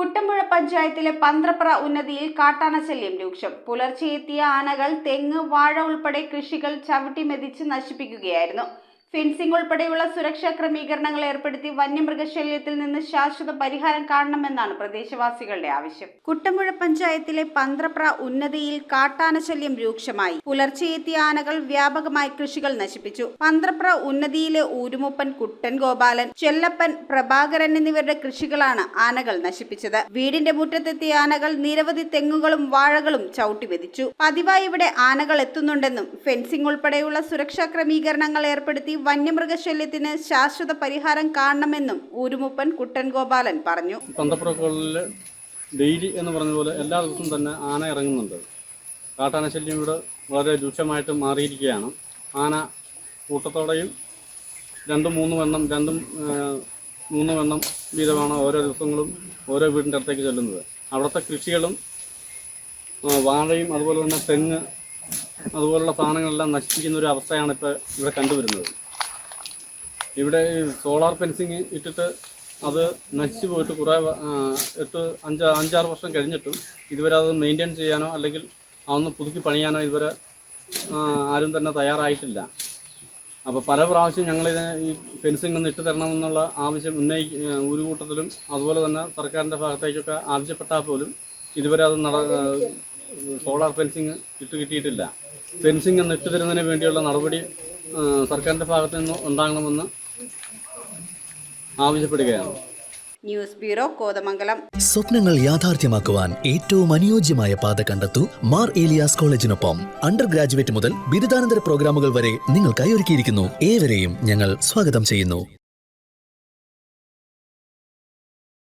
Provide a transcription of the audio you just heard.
കുട്ടമ്പുഴ പഞ്ചായത്തിലെ പന്ത്രപ്ര ഉന്നതിയിൽ കാട്ടാന ശല്യം രൂക്ഷം. പുലർച്ചെയെത്തിയ ആനകൾ തെങ്ങ്, വാഴ ഉൾപ്പെടെ കൃഷികൾ ചവിട്ടിമെതിച്ച് നശിപ്പിക്കുകയായിരുന്നു. ഫെൻസിംഗ് ഉൾപ്പെടെയുള്ള സുരക്ഷാ ക്രമീകരണങ്ങൾ ഏർപ്പെടുത്തി വന്യമൃഗശല്യത്തിൽ നിന്ന് ശാശ്വത പരിഹാരം കാണണമെന്നാണ് പ്രദേശവാസികളുടെ ആവശ്യം. കുട്ടമ്പുഴ പഞ്ചായത്തിലെ പന്ത്രപ്ര ഉന്നതിയിൽ കാട്ടാന ശല്യം രൂക്ഷമായി. പുലർച്ചെയെത്തിയ ആനകൾ വ്യാപകമായി കൃഷികൾ നശിപ്പിച്ചു. പന്ത്രപ്ര ഉന്നതിയിലെ ഊരുമുപ്പൻ കുട്ടൻ ഗോപാലൻ, ചെല്ലപ്പൻ, പ്രഭാകരൻ എന്നിവരുടെ കൃഷികളാണ് ആനകൾ നശിപ്പിച്ചത്. വീടിന്റെ മുറ്റത്തെത്തിയ ആനകൾ നിരവധി തെങ്ങുകളും വാഴകളും ചവിട്ടിമെതിച്ചു. പതിവായി ഇവിടെ ആനകൾ എത്തുന്നുണ്ടെന്നും ഫെൻസിംഗ് ഉൾപ്പെടെയുള്ള സുരക്ഷാ ക്രമീകരണങ്ങൾ ഏർപ്പെടുത്തി വന്യമൃഗശല്യത്തിന് ശാശ്വത പരിഹാരം കാണണമെന്നും ഊരുമുപ്പൻ കുട്ടൻ ഗോപാലൻ പറഞ്ഞു. പന്ത്രപ്രകളിൽ ഡെയിലി എന്ന് പറഞ്ഞ പോലെ എല്ലാ ദിവസവും തന്നെ ആന ഇറങ്ങുന്നുണ്ട്. കാട്ടാന ശല്യം ഇവിടെ വളരെ രൂക്ഷമായിട്ട് മാറിയിരിക്കുകയാണ്. ആന കൂട്ടത്തോടെയും രണ്ടും മൂന്നും എണ്ണം വീതമാണ് ഓരോ ദിവസങ്ങളും ഓരോ വീടിൻ്റെ അടുത്തേക്ക് ചെല്ലുന്നത്. അവിടുത്തെ കൃഷികളും വാഴയും അതുപോലെ തന്നെ തെങ്ങ് അതുപോലുള്ള സാധനങ്ങളെല്ലാം നശിപ്പിക്കുന്ന ഒരു അവസ്ഥയാണ് ഇപ്പോൾ ഇവിടെ കണ്ടുവരുന്നത്. ഇവിടെ സോളാർ ഫെൻസിങ് ഇട്ടിട്ട് അത് നശിച്ചു പോയിട്ട് കുറേ 5-6 വർഷം കഴിഞ്ഞിട്ടും ഇതുവരെ അത് മെയിൻറ്റെയിൻ ചെയ്യാനോ അല്ലെങ്കിൽ അതൊന്ന് പുതുക്കി പണിയാനോ ഇതുവരെ ആരും തന്നെ തയ്യാറായിട്ടില്ല. അപ്പോൾ പല പ്രാവശ്യം ഞങ്ങളിതിനെ ഈ ഫെൻസിങ് ഒന്ന് ഇട്ട് തരണമെന്നുള്ള ആവശ്യം ഒരു കൂട്ടത്തിലും അതുപോലെ തന്നെ സർക്കാരിൻ്റെ ഭാഗത്തേക്കൊക്കെ ആവശ്യപ്പെട്ടാൽ പോലും ഇതുവരെ അത് സോളാർ ഫെൻസിങ് ഇട്ട് കിട്ടിയിട്ടില്ല. ഫെൻസിങ് ഒന്ന് ഇട്ട് തരുന്നതിന് വേണ്ടിയുള്ള നടപടി സർക്കാരിൻ്റെ ഭാഗത്തു നിന്ന് ഉണ്ടാകണമെന്ന് ആവശ്യപ്പെടുകയാണ്. News bureau, Kothamangalam. സ്വപ്നങ്ങൾ യാഥാർത്ഥ്യമാക്കുവാൻ ഏറ്റവും അനുയോജ്യമായ പാത കണ്ടെത്തൂ മാർ ഏലിയാസ് കോളേജിനൊപ്പം. അണ്ടർ ഗ്രാജുവേറ്റ് മുതൽ ബിരുദാനന്തര പ്രോഗ്രാമുകൾ വരെ നിങ്ങൾക്കായി ഒരുക്കിയിരിക്കുന്നു. ഏവരെയും ഞങ്ങൾ സ്വാഗതം ചെയ്യുന്നു.